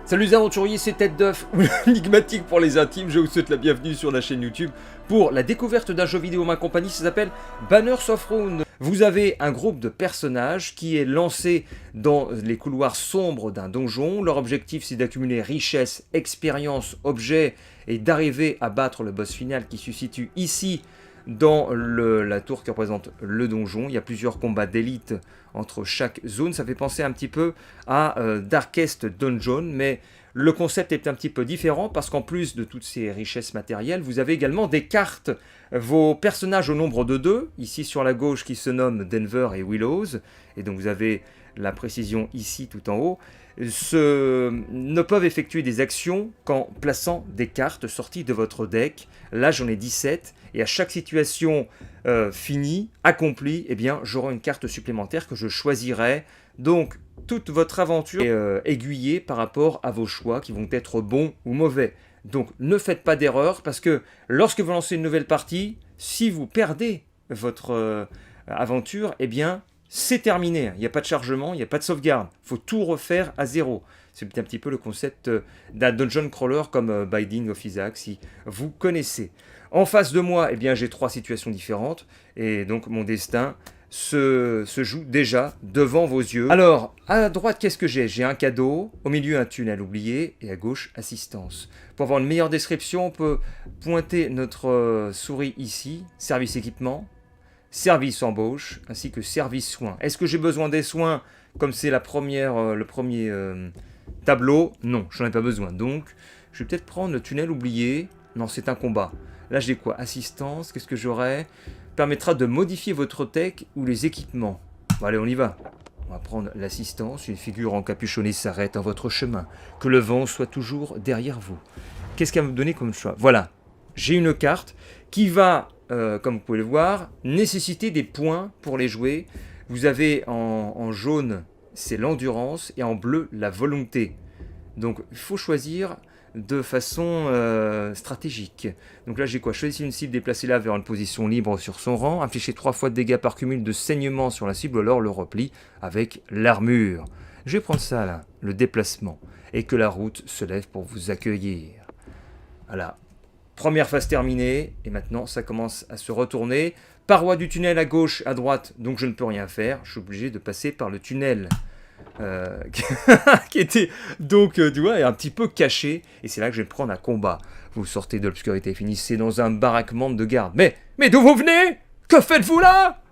Salut les aventuriers, c'est Tête d'œuf, ou l'énigmatique pour les intimes. Je vous souhaite la bienvenue sur la chaîne YouTube pour la découverte d'un jeu vidéo ma compagnie. Ça s'appelle Banners of Ruin. Vous avez un groupe de personnages qui est lancé dans les couloirs sombres d'un donjon. Leur objectif, c'est d'accumuler richesse, expérience, objets et d'arriver à battre le boss final qui se situe ici dans la tour qui représente le donjon. Il y a plusieurs combats d'élite entre chaque zone. Ça fait penser un petit peu à Darkest Dungeon, mais le concept est un petit peu différent parce qu'en plus de toutes ces richesses matérielles, vous avez également des cartes. Vos personnages au nombre de 2, ici sur la gauche qui se nomment Denver et Willows, et donc vous avez la précision ici tout en haut, ne peuvent effectuer des actions qu'en plaçant des cartes sorties de votre deck. Là j'en ai 17, et à chaque situation finie, accomplie, eh bien j'aurai une carte supplémentaire que je choisirai. Donc toute votre aventure est aiguillée par rapport à vos choix qui vont être bons ou mauvais. Donc ne faites pas d'erreur parce que lorsque vous lancez une nouvelle partie, si vous perdez votre aventure, eh bien c'est terminé. Il n'y a pas de chargement, il n'y a pas de sauvegarde. Il faut tout refaire à zéro. C'est un petit peu le concept d'un dungeon crawler comme Binding of Isaac, si vous connaissez. En face de moi, eh bien j'ai 3 situations différentes et donc mon destin se joue déjà devant vos yeux. Alors, à droite, qu'est-ce que j'ai? J'ai un cadeau, au milieu un tunnel oublié, et à gauche, assistance. Pour avoir une meilleure description, on peut pointer notre souris ici, service équipement, service embauche, ainsi que service soins. Est-ce que j'ai besoin des soins, comme c'est le premier tableau? Non, j'en ai pas besoin. Donc, je vais peut-être prendre le tunnel oublié. Non, c'est un combat. Là, j'ai quoi? Assistance, qu'est-ce que j'aurai? Permettra de modifier votre tech ou les équipements. Bon, allez, on y va. On va prendre l'assistance. Une figure encapuchonnée s'arrête en votre chemin. Que le vent soit toujours derrière vous. Qu'est-ce qu'elle va me donner comme choix? Voilà. J'ai une carte qui va, comme vous pouvez le voir, nécessiter des points pour les jouer. Vous avez en jaune, c'est l'endurance, et en bleu, la volonté. Donc, il faut choisir de façon stratégique. Donc là j'ai quoi? Choisir une cible, déplacez-la vers une position libre sur son rang, infliger 3 fois de dégâts par cumul de saignement sur la cible, alors le repli avec l'armure. Je vais prendre ça là, le déplacement, et que la route se lève pour vous accueillir. Voilà, première phase terminée, et maintenant ça commence à se retourner. Paroi du tunnel à gauche, à droite, donc je ne peux rien faire, je suis obligé de passer par le tunnel. Qui était donc un petit peu caché, et c'est là que je vais prendre un combat. Vous sortez de l'obscurité, finissez dans un baraquement de garde. Mais d'où vous venez? Que faites-vous là?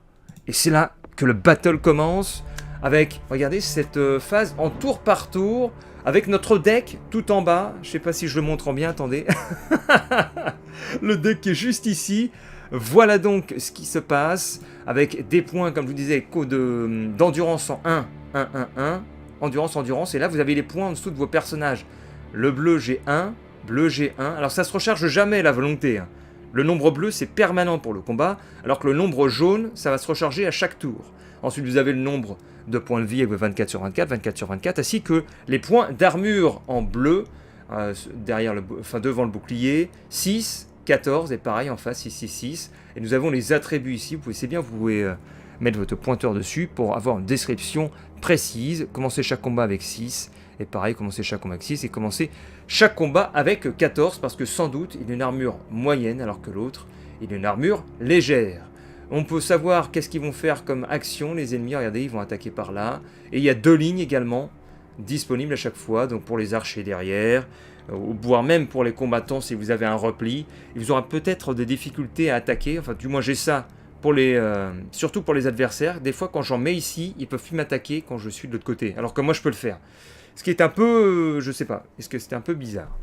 Et c'est là que le battle commence, avec, regardez, cette phase en tour par tour, avec notre deck tout en bas. Je sais pas si je le montre en bien, attendez. Le deck qui est juste ici. Voilà donc ce qui se passe, avec des points, comme je vous disais, d'endurance en 1, 1, 1, 1, endurance, et là vous avez les points en dessous de vos personnages. Le bleu j'ai 1, bleu j'ai 1, alors ça se recharge jamais la volonté. Hein. Le nombre bleu c'est permanent pour le combat, alors que le nombre jaune ça va se recharger à chaque tour. Ensuite vous avez le nombre de points de vie avec 24 sur 24, 24 sur 24, ainsi que les points d'armure en bleu, devant le bouclier, 6, 14, et pareil en face, 6, 6, 6. Et nous avons les attributs ici, vous pouvez mettre votre pointeur dessus pour avoir une description précise. Commencez chaque combat avec 6, et pareil, commencez chaque combat avec 6, et commencez chaque combat avec 14, parce que sans doute, il a une armure moyenne, alors que l'autre, il a une armure légère. On peut savoir qu'est-ce qu'ils vont faire comme action, les ennemis, regardez, ils vont attaquer par là. Et il y a 2 lignes également, disponibles à chaque fois, donc pour les archers derrière, voire même pour les combattants si vous avez un repli. Ils auront peut-être des difficultés à attaquer, enfin du moins j'ai ça, surtout pour les adversaires. Des fois quand j'en mets ici, ils peuvent plus m'attaquer quand je suis de l'autre côté, alors que moi je peux le faire. Ce qui est un peu, je sais pas, est-ce que c'était un peu bizarre.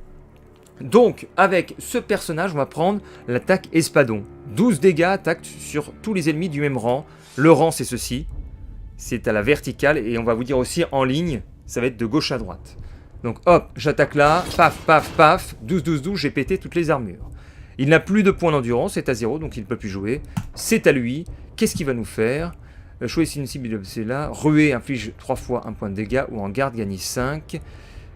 Donc avec ce personnage, on va prendre l'attaque espadon. 12 dégâts, attaque sur tous les ennemis du même rang. Le rang c'est ceci, c'est à la verticale, et on va vous dire aussi en ligne, ça va être de gauche à droite. Donc hop, j'attaque là, paf, paf, paf, 12, 12, 12, j'ai pété toutes les armures. Il n'a plus de points d'endurance, c'est à 0, donc il ne peut plus jouer. C'est à lui. Qu'est-ce qu'il va nous faire? Choisir une cible, c'est là. Ruée inflige 3 fois 1 point de dégâts, ou en garde gagne 5.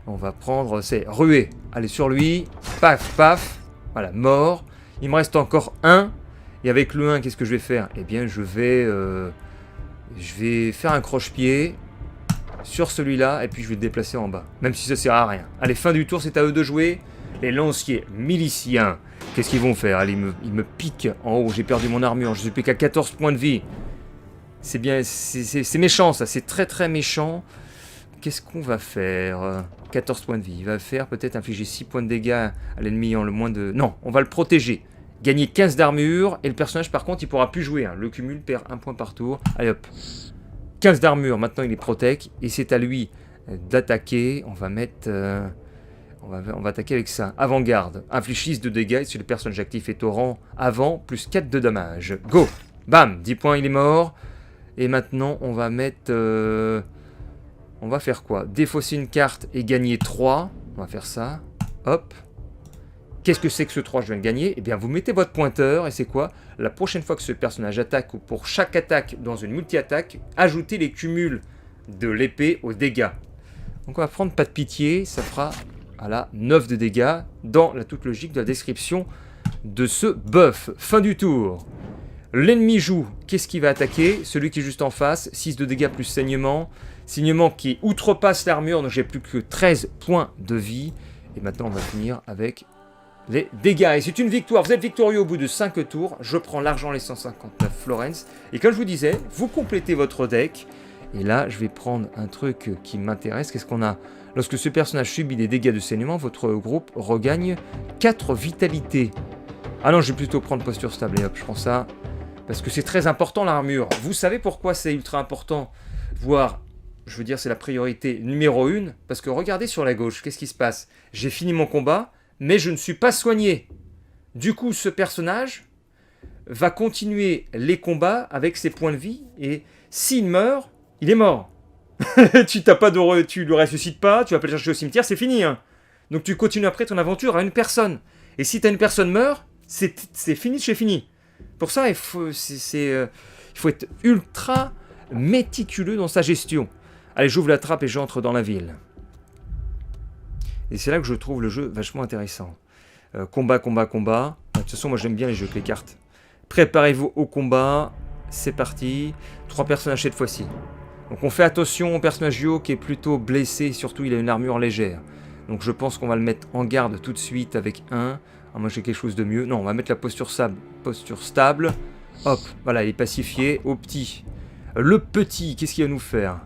On va prendre, c'est ruée. Allez sur lui, paf, paf, voilà, mort. Il me reste encore 1. Et avec le 1, qu'est-ce que je vais faire? Eh bien, je vais faire un croche-pied. sur celui-là, et puis je vais le déplacer en bas. Même si ça sert à rien. Allez, fin du tour, c'est à eux de jouer. Les lanciers miliciens. Qu'est-ce qu'ils vont faire? Allez, ils me piquent en haut. J'ai perdu mon armure. Je suis plus qu'à 14 points de vie. C'est bien, c'est méchant ça. C'est très très méchant. Qu'est-ce qu'on va faire? 14 points de vie. Il va faire peut-être infliger 6 points de dégâts à l'ennemi en le moins de... Non, on va le protéger. Gagner 15 d'armure. Et le personnage, par contre, il pourra plus jouer. Hein. Le cumul perd 1 point par tour. Allez hop. 15 d'armure. Maintenant, il est protect. Et c'est à lui d'attaquer. On va mettre... On va attaquer avec ça. Avant-garde. Inflige 6 de dégâts. Si le personnage actif est au rang avant, plus 4 de dommages. Go. Bam. 10 points, il est mort. Et maintenant, on va mettre... On va faire quoi? Défausser une carte et gagner 3. On va faire ça. Hop. Qu'est-ce que c'est que ce 3? Je viens de gagner. Eh bien, vous mettez votre pointeur. Et c'est quoi? La prochaine fois que ce personnage attaque, ou pour chaque attaque dans une multi-attaque, ajoutez les cumuls de l'épée aux dégâts. Donc, on va prendre pas de pitié. Ça fera... Voilà, 9 de dégâts dans la toute logique de la description de ce buff. Fin du tour. L'ennemi joue. Qu'est-ce qu'il va attaquer? Celui qui est juste en face. 6 de dégâts plus saignement. Saignement qui outrepasse l'armure. Donc j'ai plus que 13 points de vie. Et maintenant on va finir avec les dégâts. Et c'est une victoire. Vous êtes victorieux au bout de 5 tours. Je prends l'argent, les 159 Florence. Et comme je vous disais, vous complétez votre deck. Et là, je vais prendre un truc qui m'intéresse. Qu'est-ce qu'on a? Lorsque ce personnage subit des dégâts de saignement, votre groupe regagne 4 vitalités. Ah non, je vais plutôt prendre posture stable. Et hop, je prends ça. Parce que c'est très important l'armure. Vous savez pourquoi c'est ultra important? Voire, je veux dire, c'est la priorité numéro 1. Parce que regardez sur la gauche, qu'est-ce qui se passe? J'ai fini mon combat, mais je ne suis pas soigné. Du coup, ce personnage va continuer les combats avec ses points de vie. Et s'il meurt, il est mort. Tu le ressuscites pas, tu vas pas le chercher au cimetière, c'est fini. Hein. Donc tu continues après ton aventure à une personne. Et si une personne meurt, c'est fini de chez fini. Pour ça, il faut être ultra méticuleux dans sa gestion. Allez, j'ouvre la trappe et j'entre dans la ville. Et c'est là que je trouve le jeu vachement intéressant. Combat. De toute façon, moi j'aime bien les jeux avec les cartes. Préparez-vous au combat. C'est parti. 3 personnages cette fois-ci. Donc on fait attention au personnage Yo qui est plutôt blessé, surtout il a une armure légère. Donc je pense qu'on va le mettre en garde tout de suite avec 1. Ah, moi j'ai quelque chose de mieux. Non, on va mettre la posture stable. Hop, voilà, il est pacifié. Au petit. Le petit, qu'est-ce qu'il va nous faire?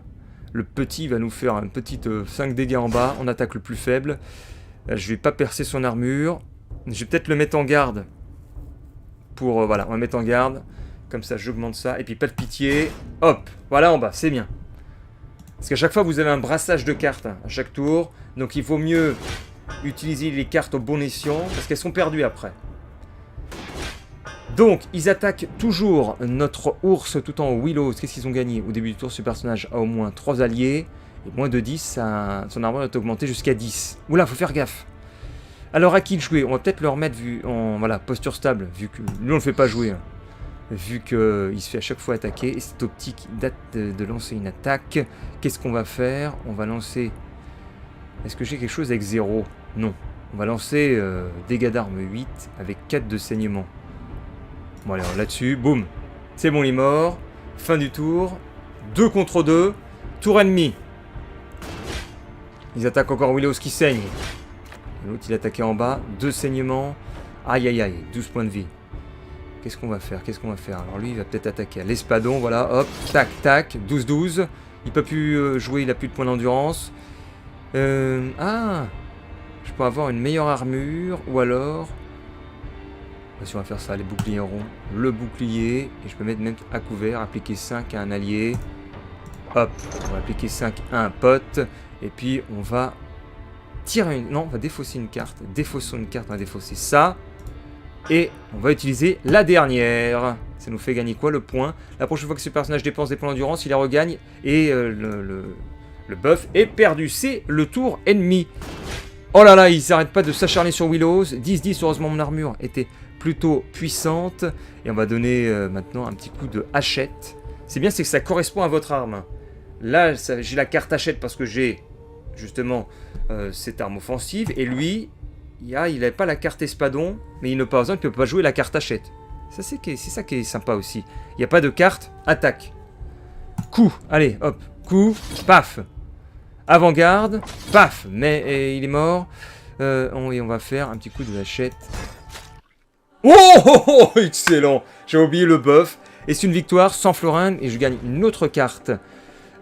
Le petit va nous faire une petite 5 dégâts en bas. On attaque le plus faible. Je vais pas percer son armure. Je vais peut-être le mettre en garde. Pour, voilà, on va mettre en garde. Comme ça, j'augmente ça. Et puis, pas de pitié. Hop, voilà en bas, c'est bien. Parce qu'à chaque fois, vous avez un brassage de cartes hein, à chaque tour. Donc, il vaut mieux utiliser les cartes au bon escient. Parce qu'elles sont perdues après. Donc, ils attaquent toujours notre ours tout en Willows. Qu'est-ce qu'ils ont gagné? Au début du tour, ce personnage a au moins 3 alliés. Et moins de 10, son armure est augmentée jusqu'à 10. Oula, faut faire gaffe. Alors, à qui le jouer? On va peut-être le remettre en voilà, posture stable. Vu que lui, on le fait pas jouer. Hein. Vu qu'il se fait à chaque fois attaquer. Et cette optique date de lancer une attaque. Qu'est-ce qu'on va faire? On va lancer... Est-ce que j'ai quelque chose avec 0? Non. On va lancer dégâts d'armes 8 avec 4 de saignement. Bon allez, là-dessus, boum. C'est bon, il est mort. Fin du tour. 2 contre 2. Tour ennemi. Ils attaquent encore Willows qui saigne. L'autre, il attaquait en bas. 2 saignements. Aïe, aïe, aïe. 12 points de vie. Qu'est-ce qu'on va faire? Alors lui, il va peut-être attaquer à l'espadon. Voilà, hop. Tac, tac. 12-12. Il peut plus jouer, il a plus de points d'endurance. Ah, je peux avoir une meilleure armure. Ou alors... Si on va faire ça, les boucliers en rond. Le bouclier. Et je peux mettre même à couvert. Appliquer 5 à un allié. Hop. On va appliquer 5 à un pote. Et puis on va tirer une... Non, on va défausser une carte. Défaussons une carte. On va défausser ça. Et on va utiliser la dernière. Ça nous fait gagner quoi? Le point. La prochaine fois que ce personnage dépense des points d'endurance, il la regagne. Et le buff est perdu. C'est le tour ennemi. Oh là là, ils n'arrêtent pas de s'acharner sur Willows. 10-10, heureusement mon armure était plutôt puissante. Et on va donner maintenant un petit coup de hachette. C'est bien, c'est que ça correspond à votre arme. Là, j'ai la carte hachette parce que j'ai justement cette arme offensive. Et lui... il n'avait pas la carte espadon, mais il ne peut pas jouer la carte hachette. Ça, c'est ça qui est sympa aussi. Il n'y a pas de carte attaque. Coup, allez, hop, coup, paf. Avant-garde. Paf. Mais il est mort. Et on va faire un petit coup de hachette. Oh, oh, oh, excellent. J'ai oublié le buff. Et c'est une victoire sans florin. Et je gagne une autre carte.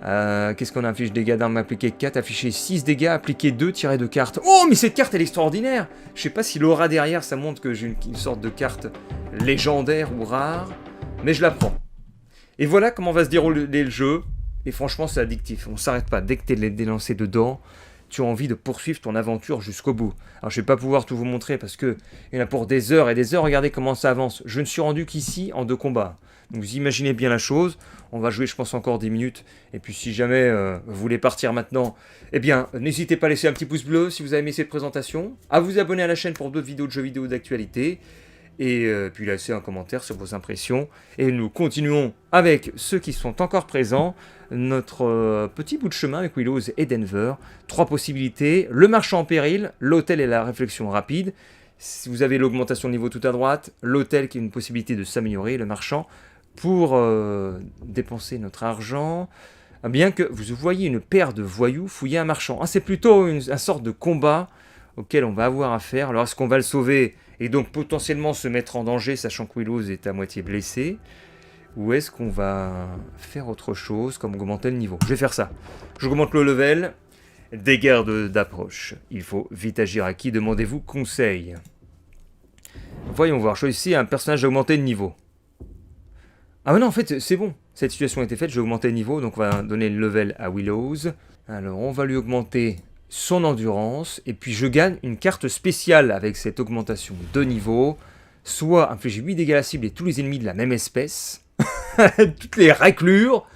Qu'est-ce qu'on a affiché? Dégâts d'armes appliqués 4, affiché 6 dégâts, appliqué 2, tiré de cartes. Oh, mais cette carte, elle est extraordinaire. Je sais pas si l'aura derrière, ça montre que j'ai une sorte de carte légendaire ou rare. Mais je la prends. Et voilà comment va se dérouler le jeu. Et franchement, c'est addictif. On s'arrête pas. Dès que t'es délancé dedans, tu as envie de poursuivre ton aventure jusqu'au bout. Alors, je vais pas pouvoir tout vous montrer parce que il y en a pour des heures et des heures. Regardez comment ça avance. Je ne suis rendu qu'ici en 2 combats. Donc, vous imaginez bien la chose. On va jouer, je pense, encore 10 minutes. Et puis, si jamais vous voulez partir maintenant, eh bien, n'hésitez pas à laisser un petit pouce bleu si vous avez aimé cette présentation, à vous abonner à la chaîne pour d'autres vidéos de jeux vidéo d'actualité. Et puis laissez un commentaire sur vos impressions. Et nous continuons avec ceux qui sont encore présents. Notre petit bout de chemin avec Willows et Denver. 3 possibilités. Le marchand en péril, l'hôtel et la réflexion rapide. Si vous avez l'augmentation de niveau tout à droite. L'hôtel qui est une possibilité de s'améliorer. Le marchand pour dépenser notre argent. Bien que vous voyez une paire de voyous fouiller un marchand. C'est plutôt une sorte de combat auquel on va avoir affaire. Alors est-ce qu'on va le sauver et donc potentiellement se mettre en danger, sachant que Willows est à moitié blessé, ou est-ce qu'on va faire autre chose, comme augmenter le niveau? Je vais faire ça. J'augmente le level, des gardes d'approche. Il faut vite agir. À qui demandez-vous conseil? Voyons voir, choisissez un personnage à augmenter de niveau. Ah mais non, en fait, c'est bon. Cette situation a été faite, je vais augmenter le niveau, donc on va donner le level à Willows. Alors, on va lui augmenter son endurance, et puis je gagne une carte spéciale avec cette augmentation de niveau, soit infliger 8 dégâts à la cible et tous les ennemis de la même espèce, toutes les raclures,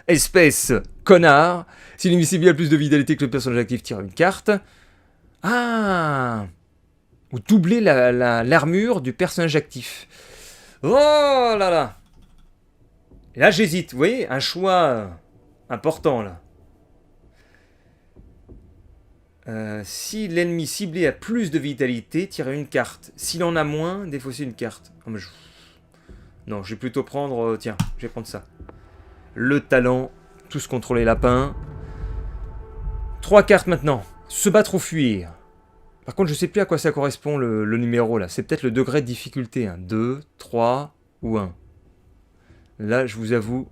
espèce connard, si l'ennemi ciblé a plus de vitalité que le personnage actif tire une carte, ou doubler l'armure du personnage actif. Oh là là. Et là j'hésite, vous voyez, un choix important là. Si l'ennemi ciblé a plus de vitalité, tirez une carte. S'il en a moins, défaussez une carte. Oh, mais non, je vais plutôt prendre... tiens, je vais prendre ça. Le talent, tous contre les lapins. 3 cartes maintenant. Se battre ou fuir. Par contre, je sais plus à quoi ça correspond le numéro là. C'est peut-être le degré de difficulté. 2, 3 ou 1. Là, je vous avoue,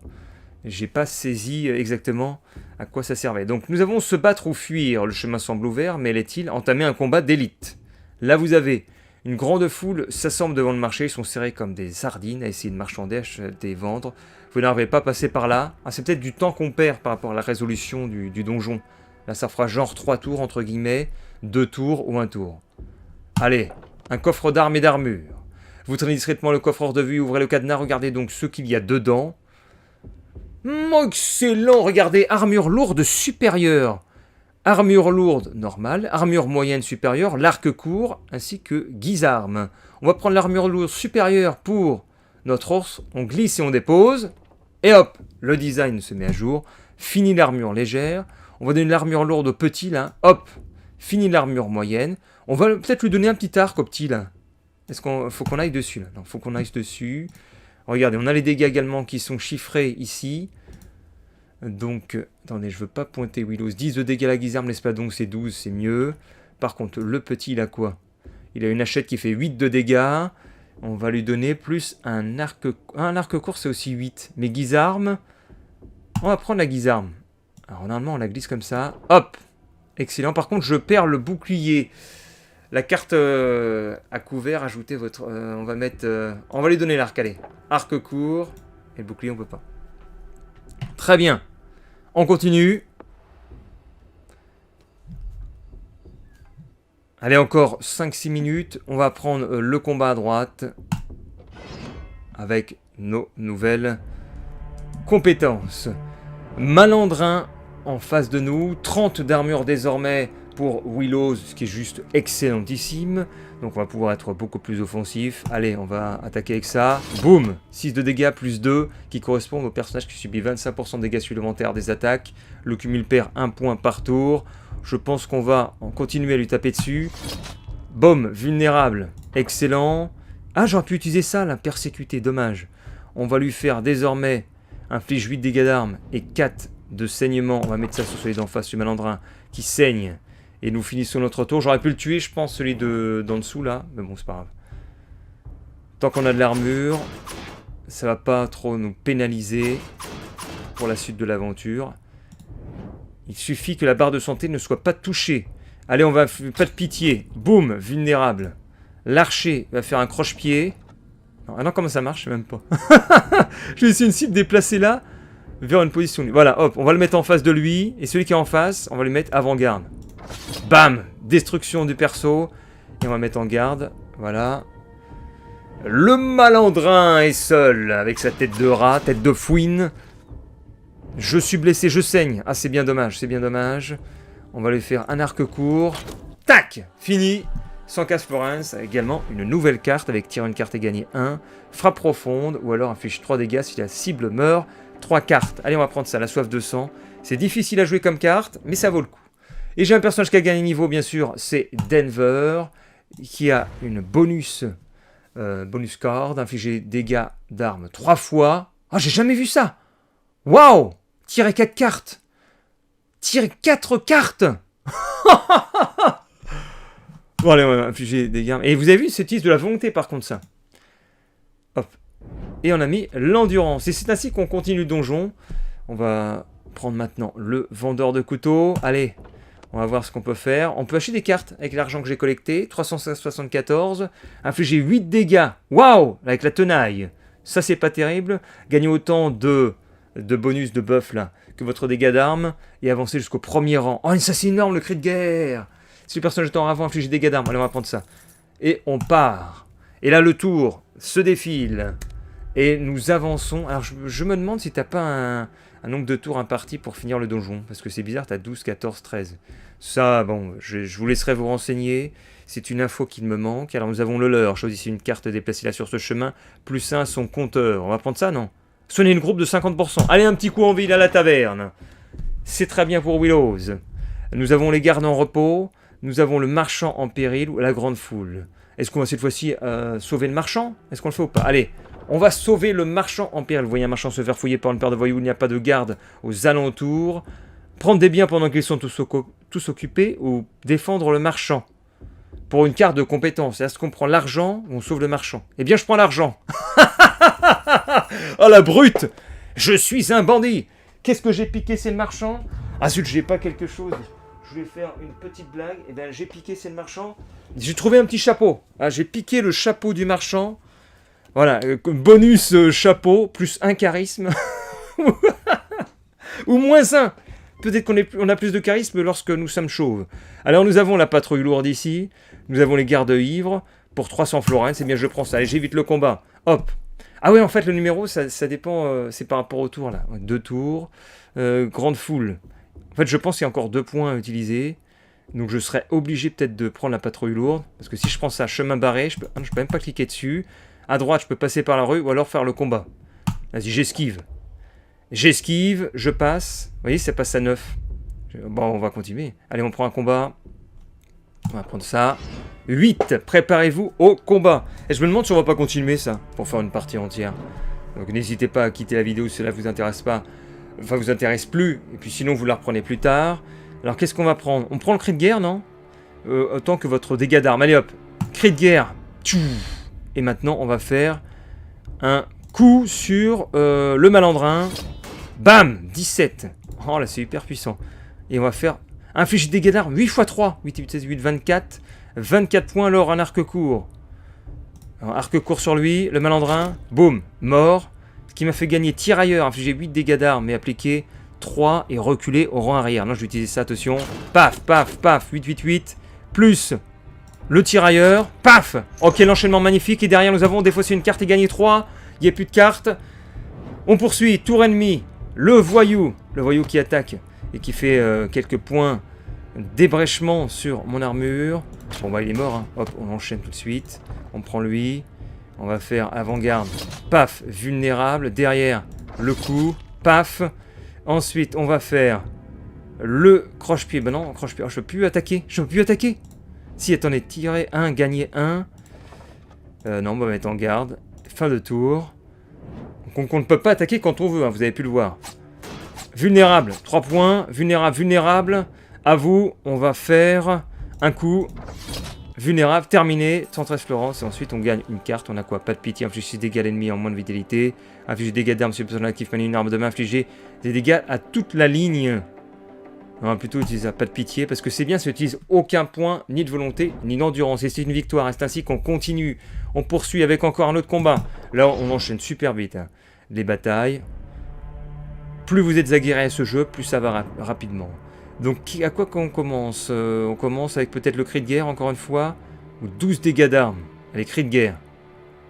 j'ai pas saisi exactement à quoi ça servait. Donc nous avons se battre ou fuir. Le chemin semble ouvert, mais allait-il entamer un combat d'élite? Là vous avez une grande foule s'assemble devant le marché. Ils sont serrés comme des sardines à essayer de marchander, acheter, vendre. Vous n'arrivez pas à passer par là. C'est peut-être du temps qu'on perd par rapport à la résolution du donjon. Là ça fera genre 3 tours entre guillemets, 2 tours ou 1 tour. Allez, un coffre d'armes et d'armure. Vous traînez discrètement le coffre hors de vue, ouvrez le cadenas, regardez donc ce qu'il y a dedans. Excellent, regardez, armure lourde supérieure, armure lourde normale, armure moyenne supérieure, l'arc court, ainsi que guisarme. On va prendre l'armure lourde supérieure pour notre ours, on glisse et on dépose, et hop, le design se met à jour, fini l'armure légère, on va donner l'armure lourde au petit là, hop, fini l'armure moyenne, on va peut-être lui donner un petit arc au petit là. Est-ce qu'il faut qu'on aille dessus là? Non, faut qu'on aille dessus. Regardez, on a les dégâts également qui sont chiffrés ici. Donc, attendez, je veux pas pointer Willows. 10 de dégâts à la guisarme, l'espadon c'est 12, c'est mieux. Par contre, le petit, il a quoi? Il a une hachette qui fait 8 de dégâts. On va lui donner plus un arc... Un arc court, c'est aussi 8. Mais guisarme, on va prendre la guisarme. Alors, normalement, on la glisse comme ça. Hop! Excellent. Par contre, je perds le bouclier. La carte à couvert, ajoutez votre... on va mettre... on va lui donner l'arc, allez. Arc court. Et le bouclier, on peut pas. Très bien. On continue. Allez, encore 5-6 minutes. On va prendre le combat à droite. Avec nos nouvelles compétences. Malandrin en face de nous. 30 d'armure désormais pour Willows, ce qui est juste excellentissime. Donc on va pouvoir être beaucoup plus offensif. Allez, on va attaquer avec ça. Boum! 6 de dégâts plus 2 qui correspondent au personnage qui subit 25% de dégâts supplémentaires des attaques. Le cumul perd 1 point par tour. Je pense qu'on va continuer à lui taper dessus. Boum! Vulnérable. Excellent. Ah, j'aurais pu utiliser ça, la persécuter. Dommage. On va lui faire désormais inflige 8 dégâts d'armes et 4 de saignement. On va mettre ça sur celui d'en face, le malandrin, qui saigne. Et nous finissons notre tour. J'aurais pu le tuer, je pense, celui d'en dessous, là. Mais bon, c'est pas grave. Tant qu'on a de l'armure, ça va pas trop nous pénaliser pour la suite de l'aventure. Il suffit que la barre de santé ne soit pas touchée. Allez, on va... Pas de pitié. Boum, vulnérable. L'archer va faire un croche-pied. Ah non, comment ça marche? Je sais même pas. Je vais essayer une cible déplacée là, vers une position. Voilà, hop, on va le mettre en face de lui. Et celui qui est en face, on va le mettre avant-garde. Bam! Destruction du perso. Et on va mettre en garde. Voilà. Le malandrin est seul, avec sa tête de rat, tête de fouine. Je suis blessé, je saigne. Ah, c'est bien dommage, c'est bien dommage. On va lui faire un arc court. Tac! Fini. Sans casse Florence, également une nouvelle carte avec tirer une carte et gagner 1. Frappe profonde, ou alors inflige 3 dégâts si la cible meurt. 3 cartes. Allez, on va prendre ça, la soif de sang. C'est difficile à jouer comme carte, mais ça vaut le coup. Et j'ai un personnage qui a gagné niveau, bien sûr, c'est Denver, qui a une bonus card, infliger dégâts d'armes 3 fois. Ah, j'ai jamais vu ça! Waouh! Tirer 4 cartes! Tirer 4 cartes! Bon, allez, on va infliger des dégâts. Et vous avez vu, c'est utilise de la volonté, par contre, ça. Hop. Et on a mis l'endurance. Et c'est ainsi qu'on continue le donjon. On va prendre maintenant le vendeur de couteaux. Allez, on va voir ce qu'on peut faire. On peut acheter des cartes avec l'argent que j'ai collecté. 374. Infliger 8 dégâts. Waouh! Avec la tenaille. Ça, c'est pas terrible. Gagner autant de bonus de buff, là, que votre dégât d'armes. Et avancer jusqu'au premier rang. Oh, ça, c'est énorme, le cri de guerre! Si le personnage est en avant, inflige des dégâts d'armes. Allez, on va prendre ça. Et on part. Et là, le tour se défile. Et nous avançons. Alors, je me demande si t'as pas un nombre de tours imparti pour finir le donjon. Parce que c'est bizarre, t'as 12, 14, 13. Ça, bon, je vous laisserai vous renseigner. C'est une info qui me manque. Alors, nous avons le leurre. Choisissez une carte déplacée là sur ce chemin. Plus 1 son compteur. On va prendre ça, non? Soignez une groupe de 50%. Allez, un petit coup en ville à la taverne. C'est très bien pour Willows. Nous avons les gardes en repos. Nous avons le marchand en péril ou la grande foule. Est-ce qu'on va cette fois-ci sauver le marchand? Est-ce qu'on le fait ou pas? Allez, on va sauver le marchand en péril. Vous voyez un marchand se faire fouiller par une paire de voyous, il n'y a pas de garde aux alentours. Prendre des biens pendant qu'ils sont tous occupés ou défendre le marchand. Pour une carte de compétence. Est-ce qu'on prend l'argent ou on sauve le marchand? Eh bien, je prends l'argent. Oh la brute! Je suis un bandit! Qu'est-ce que j'ai piqué, c'est le marchand? Ah zut, j'ai pas quelque chose. Je voulais faire une petite blague. Et bien, j'ai piqué, c'est le marchand. J'ai trouvé un petit chapeau. Ah, j'ai piqué le chapeau du marchand. Voilà, bonus chapeau, plus 1 charisme. Ou moins 1. Peut-être qu'on a plus de charisme lorsque nous sommes chauves. Alors, nous avons la patrouille lourde ici. Nous avons les gardes ivres. Pour 300 florins, c'est bien, je prends ça. Allez, j'évite le combat. Hop. Ah ouais, en fait, le numéro, ça dépend. C'est par rapport au tour, là. 2 tours. Grande foule. En fait, je pense qu'il y a encore 2 points à utiliser. Donc, je serais obligé peut-être de prendre la patrouille lourde. Parce que si je prends ça, chemin barré, je peux même pas cliquer dessus. À droite, je peux passer par la rue ou alors faire le combat. Vas-y, j'esquive. J'esquive, je passe. Vous voyez, ça passe à 9. Bon, on va continuer. Allez, on prend un combat. On va prendre ça. 8. Préparez-vous au combat. Et je me demande si on va pas continuer ça pour faire une partie entière. Donc, n'hésitez pas à quitter la vidéo si cela vous intéresse pas. Enfin, vous intéresse plus. Et puis sinon, vous la reprenez plus tard. Alors, qu'est-ce qu'on va prendre? On prend le cri de guerre, non? Autant que votre dégât d'armes. Allez, hop. Cri de guerre. Tchou. Et maintenant, on va faire un coup sur le malandrin. Bam! 17. Oh, là, c'est hyper puissant. Et on va faire infliger des dégâts d'armes. 8 x 3. 8, 8, 16, 8, 24. 24 points, alors un arc court. Alors, arc court sur lui. Le malandrin. Boum. Mort. Ce qui m'a fait gagner tirailleur. Infliger 8 dégâts d'armes, mais appliquer 3 et reculer au rang arrière. Non, je vais utiliser ça, attention. Paf, paf, paf. 8, 8, 8. Plus le tirailleur. Paf. Ok, l'enchaînement magnifique. Et derrière, nous avons défaussé une carte et gagné 3. Il n'y a plus de cartes. On poursuit. Tour ennemi. Le voyou. Le voyou qui attaque et qui fait quelques points d'ébrèchement sur mon armure. Bon, bah, il est mort. Hein. Hop, on enchaîne tout de suite. On prend lui. On va faire avant-garde. Paf. Vulnérable. Derrière, le coup. Paf. Ensuite, on va faire le croche-pied. Ben non, croche-pied. Oh, je peux plus attaquer. Je peux plus attaquer. Si, attendez. Tirer 1, gagner 1. Non, on va mettre en garde. Fin de tour. Donc, on ne peut pas attaquer quand on veut. Hein, vous avez pu le voir. Vulnérable, 3 points. Vulnérable, vulnérable. À vous, on va faire un coup. Vulnérable, terminé. 113 Florence. Et ensuite, on gagne une carte. On a quoi? Pas de pitié. Infliger des dégâts à l'ennemi en moins de vitalité. Infliger des dégâts d'armes sur le personnage actif. Manie une arme de main. Infliger des dégâts à toute la ligne. On va plutôt utiliser pas de pitié. Parce que c'est bien, ça n'utilise aucun point, ni de volonté, ni d'endurance. Et c'est une victoire. Et c'est ainsi qu'on continue. On poursuit avec encore un autre combat. Là, on enchaîne super vite. Hein. Les batailles. Plus vous êtes aguerri à ce jeu, plus ça va rapidement. Donc, à quoi qu'on commence on commence avec peut-être le cri de guerre, encore une fois. Ou 12 dégâts d'armes. Allez, cri de guerre.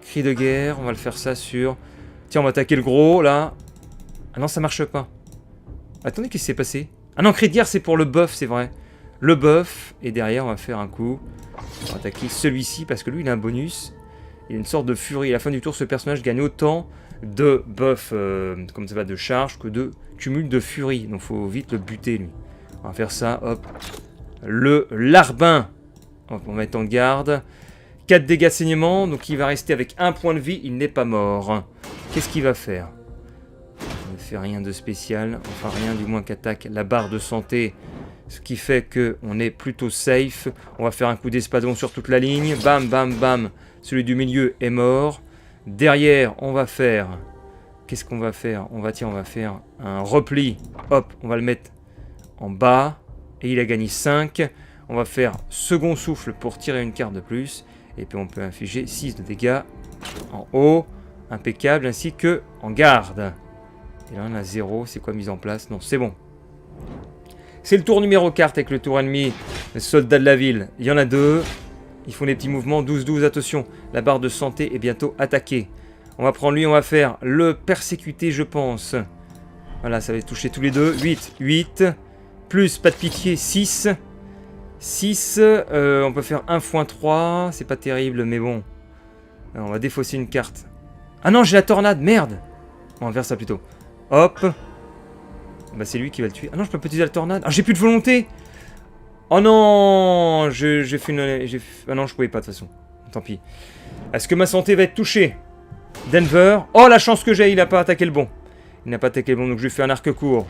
Cri de guerre, on va le faire ça sur... Tiens, on va attaquer le gros, là. Ah non, ça marche pas. Attendez, qu'est-ce qui s'est passé? Ah non, cri de guerre, c'est pour le buff, c'est vrai. Le buff, et derrière, on va faire un coup. On va attaquer celui-ci, parce que lui, il a un bonus. Il a une sorte de furie. À la fin du tour, ce personnage gagne autant de buff, comme ça va, de charge, que de cumul de furie. Donc, faut vite le buter, lui. On va faire ça, hop. Le larbin. On va mettre en garde. 4 dégâts de saignement, donc il va rester avec 1 point de vie, il n'est pas mort. Qu'est-ce qu'il va faire? Il ne fait rien de spécial, enfin rien du moins qu'attaque la barre de santé, ce qui fait qu'on est plutôt safe. On va faire un coup d'espadon sur toute la ligne, bam, bam, bam, celui du milieu est mort. Derrière, on va faire... Qu'est-ce qu'on va faire? On va faire un repli, hop, on va le mettre en bas, et il a gagné 5. On va faire second souffle pour tirer une carte de plus. Et puis on peut infliger 6 de dégâts en haut. Impeccable. Ainsi que en garde. Et là on a 0. C'est quoi mise en place? Non, c'est bon. C'est le tour numéro 4 avec le tour ennemi. Les soldats de la ville. Il y en a 2. Ils font des petits mouvements. 12-12. Attention. La barre de santé est bientôt attaquée. On va prendre lui. On va faire le persécuté, je pense. Voilà, ça va toucher tous les deux. 8. 8. Plus pas de pitié. 6. 6, on peut faire 1 x 3, c'est pas terrible, mais bon. Alors, on va défausser une carte. Ah non, j'ai la tornade, merde. On va faire ça plutôt. Hop. Bah c'est lui qui va le tuer. Ah non, je peux pas utiliser la tornade. Ah, j'ai plus de volonté. Oh non, j'ai fait une... Ah non, je pouvais pas de toute façon. Tant pis. Est-ce que ma santé va être touchée? Denver. Oh, la chance que j'ai, il n'a pas attaqué le bon. Il n'a pas attaqué le bon, donc je lui fais un arc court.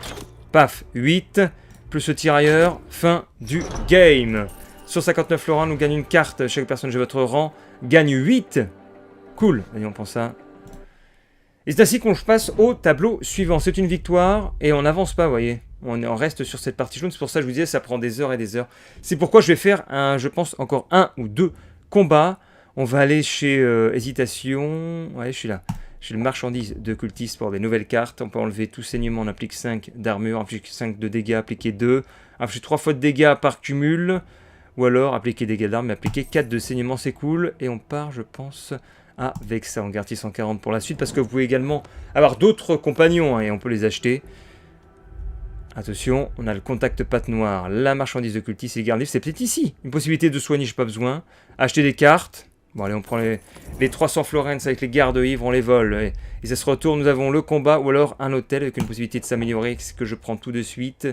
Paf, 8. Plus le tirailleur, fin du game. Sur 59 Laurent, nous gagne une carte. Chaque personne de votre rang gagne 8. Cool. Allez, on prend ça. Et c'est ainsi qu'on passe au tableau suivant. C'est une victoire et on n'avance pas, vous voyez. On reste sur cette partie jaune. C'est pour ça que je vous disais, ça prend des heures et des heures. C'est pourquoi je vais faire, je pense, encore 1 ou 2 combats. On va aller chez Hésitation. Ouais, je suis là. J'ai le marchandise de cultiste pour des nouvelles cartes. On peut enlever tout saignement. On applique 5 d'armure, on applique 5 de dégâts, appliquer 2. Appliquer 3 fois de dégâts par cumul. Ou alors appliquer dégâts d'armes, mais appliquer 4 de saignement, c'est cool. Et on part, je pense, avec ça. On garde 640 pour la suite. Parce que vous pouvez également avoir d'autres compagnons hein, et on peut les acheter. Attention, on a le contact patte noire, la marchandise de cultiste et garde livre. C'est peut-être ici. Une possibilité de soigner, j'ai pas besoin. Acheter des cartes. Bon allez, on prend les 300 Florence avec les gardes ivres, on les vole. Et ça se retourne, nous avons le combat ou alors un hôtel avec une possibilité de s'améliorer, ce que je prends tout de suite.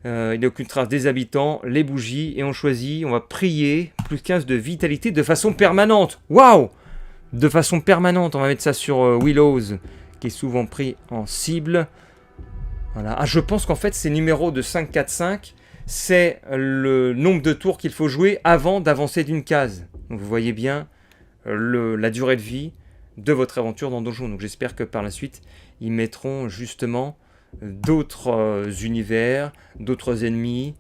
Il n'y a aucune trace des habitants, les bougies, et on choisit, on va prier, plus 15 de vitalité de façon permanente. Waouh! De façon permanente, on va mettre ça sur Willows, qui est souvent pris en cible. Voilà. Ah, je pense qu'en fait, ces numéros de 5, 4, 5, c'est le nombre de tours qu'il faut jouer avant d'avancer d'une case. Donc vous voyez bien la durée de vie de votre aventure dans Donjon. Donc j'espère que par la suite, ils mettront justement d'autres univers, d'autres ennemis.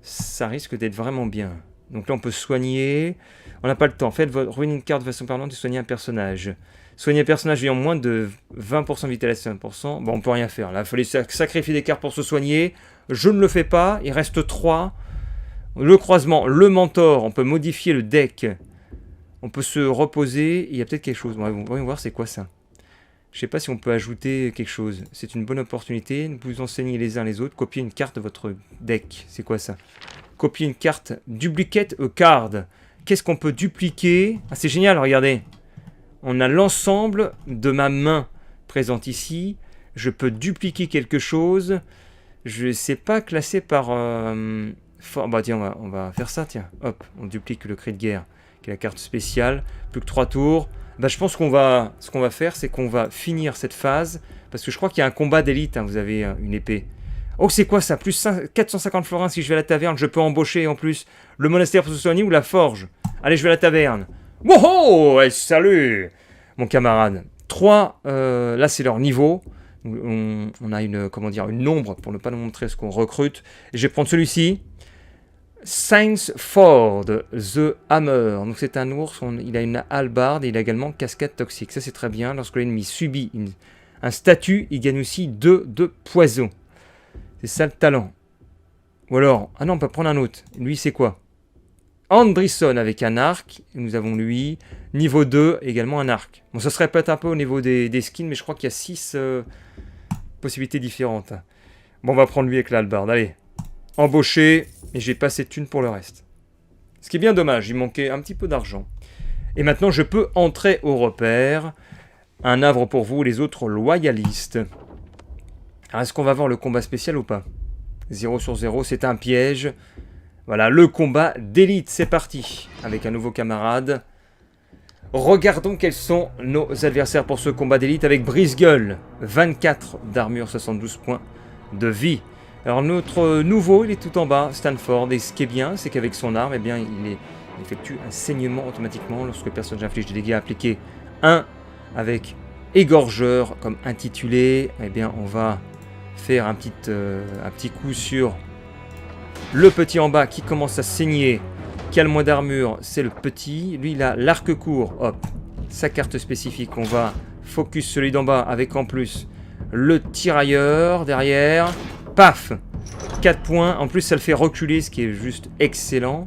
Ça risque d'être vraiment bien. Donc là, on peut soigner. On n'a pas le temps. Faites ruiner une carte de façon permanente et soigner un personnage. Soigner un personnage ayant moins de 20% de vitalité, 5%. Bon, on peut rien faire. Là, il fallait sacrifier des cartes pour se soigner. Je ne le fais pas. Il reste 3. Le croisement, le mentor. On peut modifier le deck. On peut se reposer. Il y a peut-être quelque chose. Bon, voyons voir c'est quoi ça. Je ne sais pas si on peut ajouter quelque chose. C'est une bonne opportunité. Vous enseignez les uns les autres. Copier une carte de votre deck. C'est quoi ça? Copier une carte. Duplicate a card. Qu'est-ce qu'on peut dupliquer? Ah, c'est génial, regardez. On a l'ensemble de ma main présente ici. Je peux dupliquer quelque chose. Je ne sais pas classer par Bah tiens, on va faire ça, tiens. Hop, on duplique le cri de guerre, qui est la carte spéciale. Plus que 3 tours. Bah, je pense ce qu'on va faire, c'est qu'on va finir cette phase. Parce que je crois qu'il y a un combat d'élite, hein, vous avez une épée. Oh, c'est quoi ça? Plus 450 florins si je vais à la taverne. Je peux embaucher en plus le monastère pour se soigner ou la forge. Allez, je vais à la taverne. Wow, ouais, salut, mon camarade. 3, là c'est leur niveau. On a une, comment dire, une nombre pour ne pas nous montrer ce qu'on recrute. Et je vais prendre celui-ci. Sainz Ford, The Hammer. Donc c'est un ours, il a une hallebarde et il a également cascade toxique. Ça c'est très bien. Lorsque l'ennemi subit un statut, il gagne aussi 2 de poison. C'est ça le talent. Ou alors, ah non, on peut prendre un autre. Lui c'est quoi? Andrisson avec un arc. Nous avons lui. Niveau 2, également un arc. Bon, ça serait peut-être un peu au niveau des skins, mais je crois qu'il y a 6 possibilités différentes. Bon, on va prendre lui avec la hallebarde. Allez. Embauché. Et j'ai pas assez de thunes pour le reste. Ce qui est bien dommage, il manquait un petit peu d'argent. Et maintenant, je peux entrer au repère. Un havre pour vous, les autres loyalistes. Alors, est-ce qu'on va voir le combat spécial ou pas? 0 sur 0, c'est un piège. Voilà, le combat d'élite, c'est parti. Avec un nouveau camarade. Regardons quels sont nos adversaires pour ce combat d'élite avec Brise-Gueule. 24 d'armure, 72 points de vie. Alors notre nouveau, il est tout en bas, Stanford, et ce qui est bien, c'est qu'avec son arme, eh bien, il effectue un saignement automatiquement lorsque le personnage inflige des dégâts appliqués 1 avec égorgeur comme intitulé. Eh bien, on va faire un petit coup sur le petit en bas qui commence à saigner, qui a le moins d'armure, c'est le petit. Lui, il a l'arc court, hop, sa carte spécifique, on va focus celui d'en bas avec en plus le tirailleur derrière. Paf, 4 points. En plus, ça le fait reculer, ce qui est juste excellent.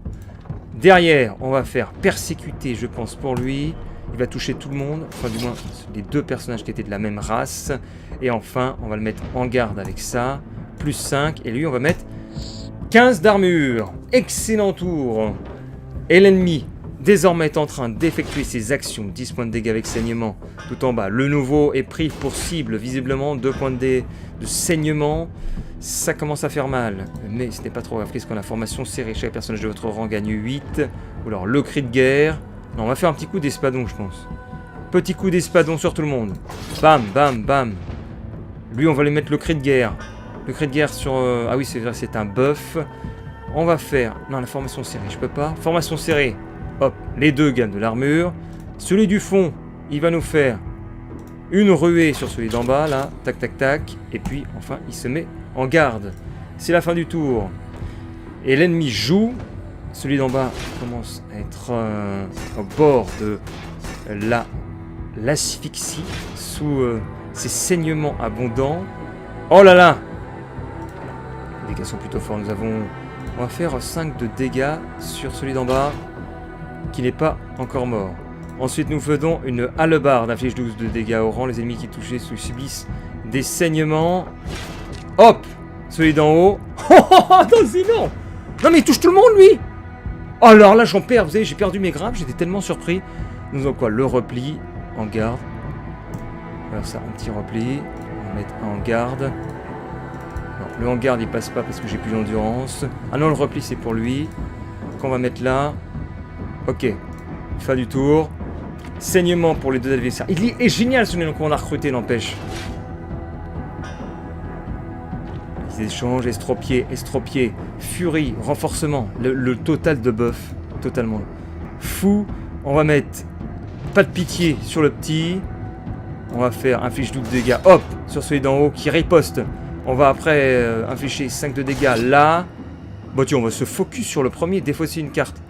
Derrière, on va faire persécuter, je pense, pour lui. Il va toucher tout le monde. Enfin, du moins, les 2 personnages qui étaient de la même race. Et enfin, on va le mettre en garde avec ça. Plus 5. Et lui, on va mettre 15 d'armure. Excellent tour. Et l'ennemi, désormais, est en train d'effectuer ses actions. 10 points de dégâts avec saignement. Tout en bas. Le nouveau est pris pour cible, visiblement. 2 points de saignement. Ça commence à faire mal, mais ce n'est pas trop grave, puisqu'on a formation serrée. Chaque personnage de votre rang gagne 8. Ou alors le cri de guerre. Non, on va faire un petit coup d'espadon, je pense. Petit coup d'espadon sur tout le monde. Bam, bam, bam. Lui, on va lui mettre le cri de guerre. Le cri de guerre sur... Ah oui, c'est vrai, c'est un buff. On va faire... Non, la formation serrée, je peux pas. Formation serrée. Hop, les 2 gagnent de l'armure. Celui du fond, il va nous faire une ruée sur celui d'en bas, là. Tac, tac, tac. Et puis, enfin, il se met en garde. C'est la fin du tour. Et l'ennemi joue. Celui d'en bas commence à être au bord de l'asphyxie sous ses saignements abondants. Oh là là! Les dégâts sont plutôt forts. On va faire 5 de dégâts sur celui d'en bas qui n'est pas encore mort. Ensuite, nous faisons une hallebarde. Inflige 12 de dégâts au rang. Les ennemis qui touchent subissent des saignements. Hop! Celui d'en haut. Oh non, c'est non! Non, mais il touche tout le monde, lui! Oh, alors là, j'en perds. Vous savez, j'ai perdu mes grappes. J'étais tellement surpris. Nous avons quoi? Le repli en garde. Alors ça, un petit repli. On va mettre en garde. Non, le en garde, il passe pas parce que j'ai plus d'endurance. Ah non, le repli, c'est pour lui. Qu'on va mettre là. Ok. Fin du tour. Saignement pour les 2 adversaires. Il est génial, ce nom qu'on a recruté, n'empêche. Ils échangent, estropié, furie, renforcement. Le total de buff. Totalement fou. On va mettre pas de pitié sur le petit. On va faire inflige double dégâts. Hop, sur celui d'en haut qui riposte. On va après infliger 5 de dégâts là. Bon, tiens, on va se focus sur le premier. Défausser une carte.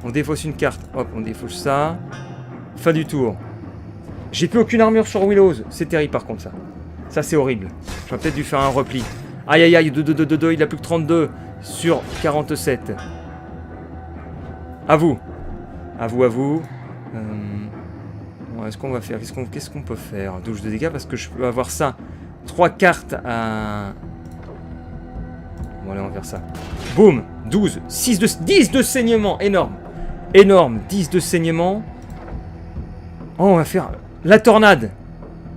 On défausse une carte. Hop, on défausse ça. Fin du tour. J'ai plus aucune armure sur Willows. C'est terrible par contre ça. Ça c'est horrible. J'aurais peut-être dû faire un repli. Aïe aïe aïe, 2, il a plus que 32 sur 47. À vous. À vous. Est-ce qu'on va faire? Qu'est-ce qu'on peut faire? 12 de dégâts parce que je peux avoir ça. 3 cartes à... Bon allez, on va faire ça. Boum, 12, 10 de saignement, énorme. Énorme, 10 de saignement. Oh, on va faire la tornade.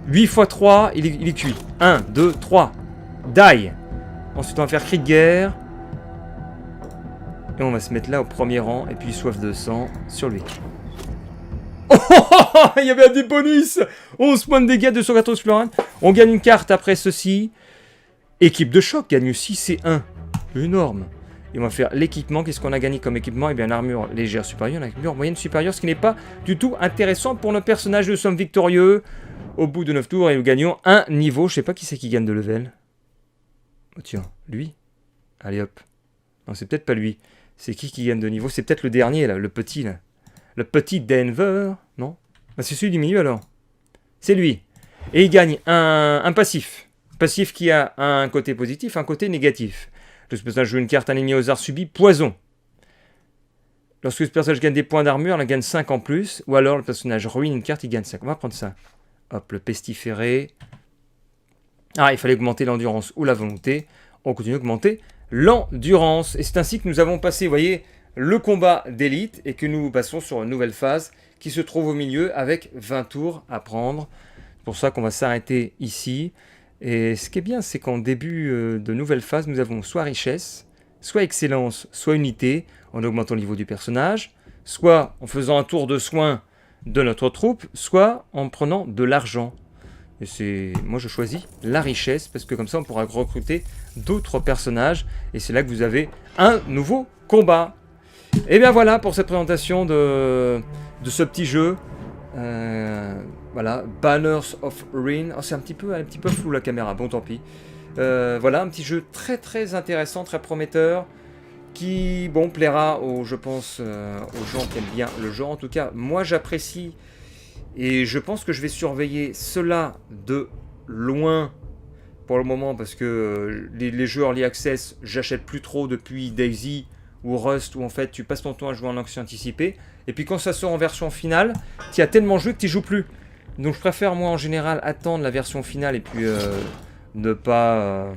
8 x 3, il est cuit. 1, 2, 3. Die. Ensuite, on va faire cri de guerre. Et on va se mettre là au premier rang. Et puis soif de sang sur lui. Il y avait un des bonus. 11 points de dégâts, 214 florins. On gagne une carte après ceci. Équipe de choc gagne aussi C1. Énorme. Et on va faire l'équipement. Qu'est-ce qu'on a gagné comme équipement? Eh bien, l'armure légère supérieure, l'armure moyenne supérieure, ce qui n'est pas du tout intéressant pour nos personnages. Nous sommes victorieux au bout de 9 tours et nous gagnons un niveau. Je sais pas qui c'est qui gagne de level. Oh tiens, lui. Allez hop. Non, c'est peut-être pas lui. C'est qui gagne de niveau? C'est peut-être le dernier là, le petit là. Le petit Denver. Non? Ah, c'est celui du milieu alors. C'est lui. Et il gagne un passif. Passif qui a un côté positif, un côté négatif. Lorsque ce personnage joue une carte, un ennemi au hasard subit poison. Lorsque ce personnage gagne des points d'armure, il gagne 5 en plus. Ou alors le personnage ruine une carte, il gagne 5. On va prendre ça. Hop, le pestiféré. Ah, il fallait augmenter l'endurance ou la volonté. On continue d'augmenter l'endurance. Et c'est ainsi que nous avons passé, vous voyez, le combat d'élite. Et que nous passons sur une nouvelle phase qui se trouve au milieu avec 20 tours à prendre. C'est pour ça qu'on va s'arrêter ici. Et ce qui est bien, c'est qu'en début de nouvelle phase, nous avons soit richesse, soit excellence, soit unité, en augmentant le niveau du personnage, soit en faisant un tour de soin de notre troupe, soit en prenant de l'argent. Et moi, je choisis la richesse, parce que comme ça, on pourra recruter d'autres personnages. Et c'est là que vous avez un nouveau combat. Et bien voilà pour cette présentation de ce petit jeu. Voilà, Banners of Ruin. Oh, c'est un petit peu flou la caméra, bon tant pis. Voilà, un petit jeu très très intéressant, très prometteur, qui, bon, plaira, je pense, aux gens qui aiment bien le genre. En tout cas, moi j'apprécie, et je pense que je vais surveiller cela de loin pour le moment, parce que les jeux Early Access, j'achète plus trop depuis Daisy ou Rust, où en fait tu passes ton temps à jouer en accès anticipé, et puis quand ça sort en version finale, tu as tellement joué que tu joues plus. Donc je préfère moi en général attendre la version finale et puis ne pas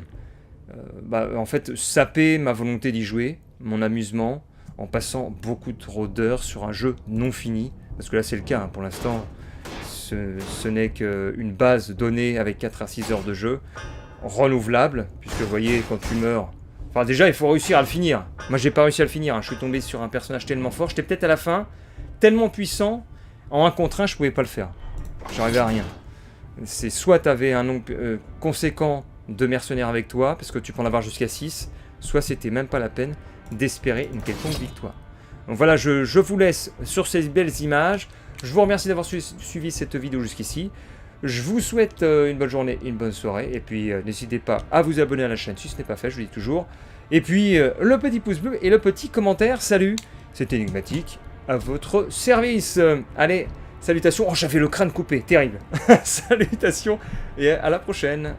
en fait saper ma volonté d'y jouer, mon amusement, en passant beaucoup trop d'heures sur un jeu non fini, parce que là c'est le cas, hein, pour l'instant ce n'est qu'une base donnée avec 4 à 6 heures de jeu, renouvelable, puisque vous voyez quand tu meurs, enfin déjà il faut réussir à le finir. Moi j'ai pas réussi à le finir, hein. Je suis tombé sur un personnage tellement fort, j'étais peut-être à la fin tellement puissant, en 1 contre 1 je pouvais pas le faire. J'arrivais à rien. C'est soit tu avais un nombre conséquent de mercenaires avec toi, parce que tu peux en avoir jusqu'à 6, soit c'était même pas la peine d'espérer une quelconque victoire. Donc voilà, je vous laisse sur ces belles images. Je vous remercie d'avoir suivi cette vidéo jusqu'ici. Je vous souhaite une bonne journée, une bonne soirée. Et puis n'hésitez pas à vous abonner à la chaîne si ce n'est pas fait, je vous dis toujours. Et puis le petit pouce bleu et le petit commentaire. Salut, c'était Enigmatique, à votre service. Allez, salutations. Oh, j'avais le crâne coupé, terrible. Salutations et à la prochaine.